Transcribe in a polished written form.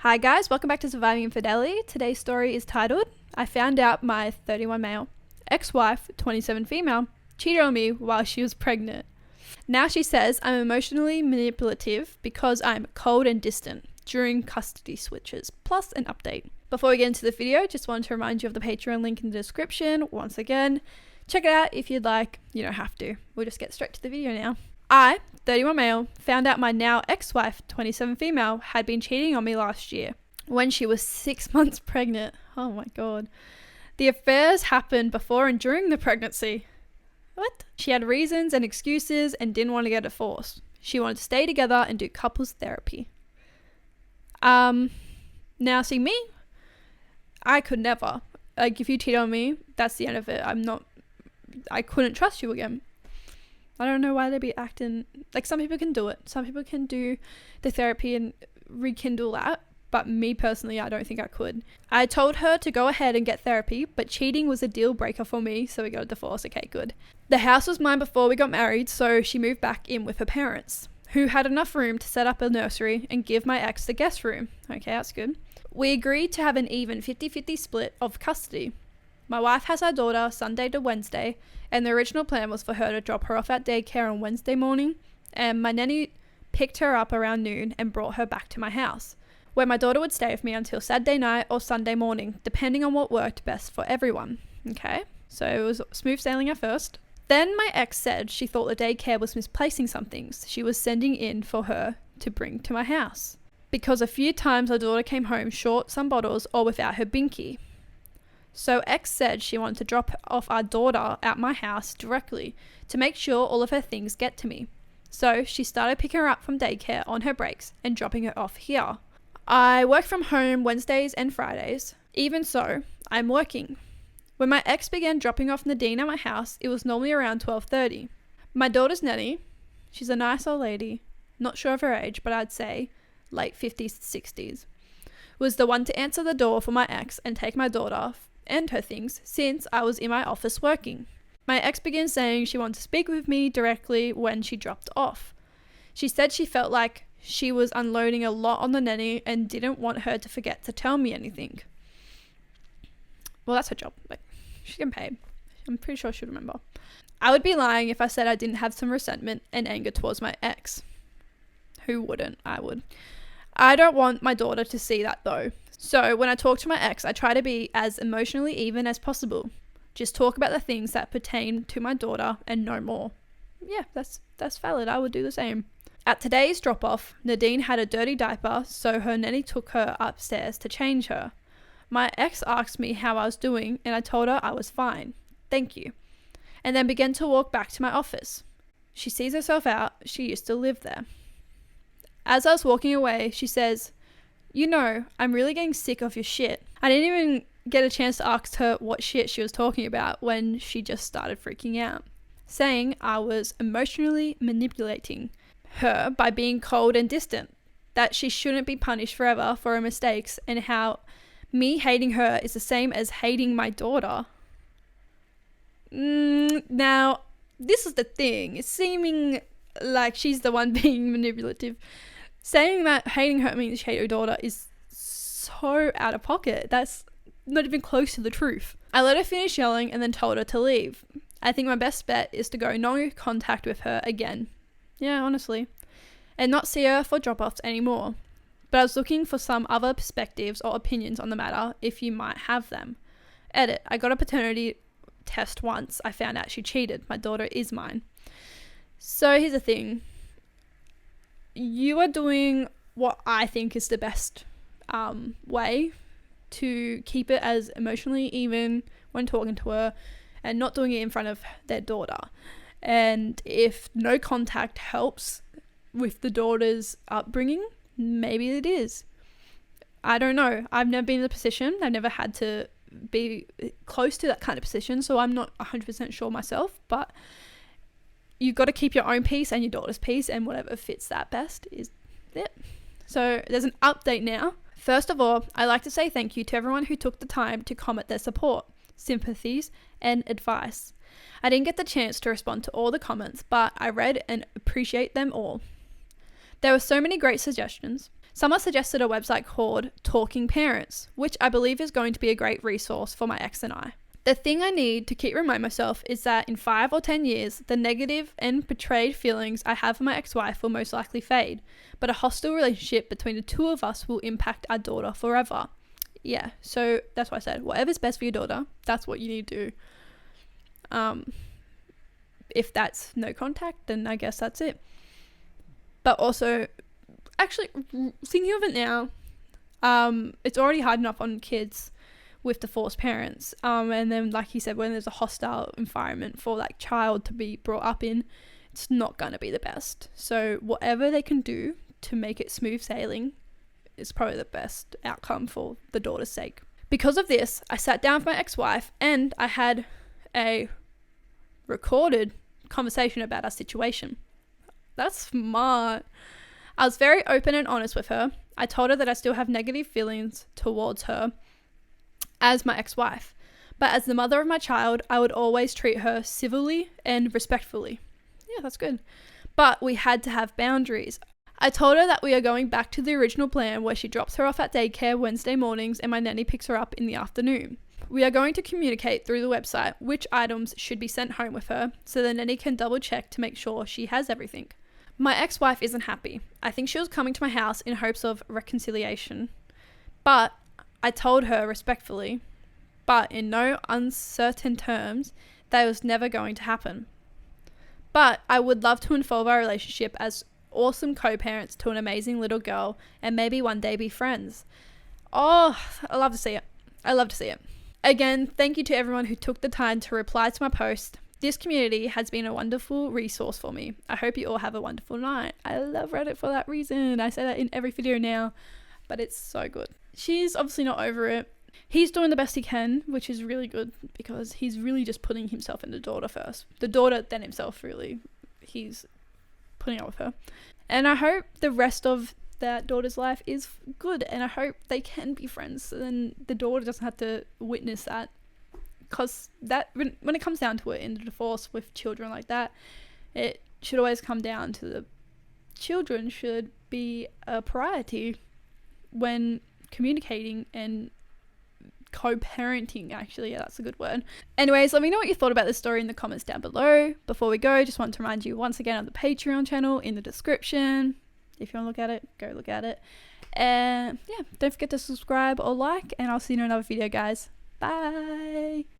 Hi guys, welcome back to Surviving Infidelity. Today's story is titled, I found out my 31 male ex-wife, 27 female, cheated on me while she was pregnant. Now she says I'm emotionally manipulative because I'm cold and distant during custody switches, plus an update. Before we get into the video, just wanted to remind you of the Patreon link in the description. Once again, check it out if you'd like. You don't have to. We'll just get straight to the video now. I, 31 male, found out my now ex-wife, 27 female, had been cheating on me last year when she was 6 months pregnant. Oh my god. The affairs happened before and during the pregnancy. What? She had reasons and excuses and didn't want to get divorced. She wanted to stay together and do couples therapy. Now see me, I could never. Like, if you cheat on me, that's the end of it. I couldn't trust you again. I don't know why they'd be acting like some people can do it. Some people can do the therapy and rekindle that. But me personally, I don't think I could. I told her to go ahead and get therapy, but cheating was a deal breaker for me, so we got a divorce. Okay, good. The house was mine before we got married, so she moved back in with her parents, who had enough room to set up a nursery and give my ex the guest room. Okay, that's good. We agreed to have an even 50-50 split of custody. My wife has our daughter Sunday to Wednesday, and the original plan was for her to drop her off at daycare on Wednesday morning, and my nanny picked her up around noon and brought her back to my house, where my daughter would stay with me until Saturday night or Sunday morning, depending on what worked best for everyone. Okay, so it was smooth sailing at first. Then my ex said she thought the daycare was misplacing some things she was sending in for her to bring to my house, because a few times our daughter came home short some bottles or without her binky. So ex said she wanted to drop off our daughter at my house directly to make sure all of her things get to me. So she started picking her up from daycare on her breaks and dropping her off here. I work from home Wednesdays and Fridays. Even so, I'm working. When my ex began dropping off Nadine at my house, it was normally around 12:30. My daughter's nanny, she's a nice old lady, not sure of her age, but I'd say late 50s, 60s, was the one to answer the door for my ex and take my daughter and her things since I was in my office working. My ex began saying she wanted to speak with me directly when she dropped off. She said she felt like she was unloading a lot on the nanny and didn't want her to forget to tell me anything. Well, that's her job. Like, she's getting paid. I'm pretty sure she'll remember. I would be lying if I said I didn't have some resentment and anger towards my ex. Who wouldn't? I would. I don't want my daughter to see that though. So when I talk to my ex, I try to be as emotionally even as possible. Just talk about the things that pertain to my daughter and no more. Yeah, that's valid. I would do the same. At today's drop-off, Nadine had a dirty diaper, so her nanny took her upstairs to change her. My ex asked me how I was doing, and I told her I was fine. Thank you. And then began to walk back to my office. She sees herself out. She used to live there. As I was walking away, she says, "You know, I'm really getting sick of your shit." I didn't even get a chance to ask her what shit she was talking about when she just started freaking out, saying I was emotionally manipulating her by being cold and distant, that she shouldn't be punished forever for her mistakes, and how me hating her is the same as hating my daughter. Now, this is the thing. It's seeming like she's the one being manipulative. Saying that hating her means you hate your daughter is so out of pocket. That's not even close to the truth. I let her finish yelling and then told her to leave. I think my best bet is to go no contact with her again. Yeah, honestly. And not see her for drop-offs anymore. But I was looking for some other perspectives or opinions on the matter if you might have them. Edit. I got a paternity test once. I found out she cheated. My daughter is mine. So here's the thing. You are doing what I think is the best way to keep it as emotionally even when talking to her and not doing it in front of their daughter. And if no contact helps with the daughter's upbringing, maybe it is. I don't know. I've never been in the position. I've never had to be close to that kind of position, so I'm not 100% sure myself, but you've got to keep your own peace and your daughter's peace, and whatever fits that best is it. So there's an update now. First of all, I'd like to say thank you to everyone who took the time to comment their support, sympathies, and advice. I didn't get the chance to respond to all the comments, but I read and appreciate them all. There were so many great suggestions. Someone suggested a website called Talking Parents, which I believe is going to be a great resource for my ex and I. The thing I need to keep reminding myself is that in 5 or 10 years, the negative and betrayed feelings I have for my ex-wife will most likely fade, but a hostile relationship between the two of us will impact our daughter forever. Yeah, so that's why I said, whatever's best for your daughter, that's what you need to do. If that's no contact, then I guess that's it. But also, actually, thinking of it now, it's already hard enough on kids with the forced parents. And then, like you said, when there's a hostile environment for that child to be brought up in, it's not going to be the best. So whatever they can do to make it smooth sailing is probably the best outcome for the daughter's sake. Because of this, I sat down with my ex-wife and I had a recorded conversation about our situation. That's smart. I was very open and honest with her. I told her that I still have negative feelings towards her as my ex-wife, but as the mother of my child, I would always treat her civilly and respectfully. Yeah, that's good. But we had to have boundaries. I told her that we are going back to the original plan where she drops her off at daycare Wednesday mornings and my nanny picks her up in the afternoon. We are going to communicate through the website which items should be sent home with her so the nanny can double check to make sure she has everything. My ex-wife isn't happy. I think she was coming to my house in hopes of reconciliation. But I told her respectfully, but in no uncertain terms, that it was never going to happen. But I would love to unfold our relationship as awesome co-parents to an amazing little girl and maybe one day be friends. Oh, I love to see it. I love to see it. Again, thank you to everyone who took the time to reply to my post. This community has been a wonderful resource for me. I hope you all have a wonderful night. I love Reddit for that reason. I say that in every video now, but it's so good. She's obviously not over it. He's doing the best he can, which is really good because he's really just putting himself in the daughter first. The daughter, then himself, really. He's putting up with her. And I hope the rest of that daughter's life is good, and I hope they can be friends, so then the daughter doesn't have to witness that. Because that, when it comes down to it in the divorce with children like that, it should always come down to the children should be a priority when communicating and co-parenting. Actually, yeah, that's a good word. Anyways, let me know what you thought about this story in the comments down below. Before we go, just want to remind you once again of the Patreon channel in the description. If you want to look at it, go look at it. And yeah, don't forget to subscribe or like, and I'll see you in another video, guys. Bye.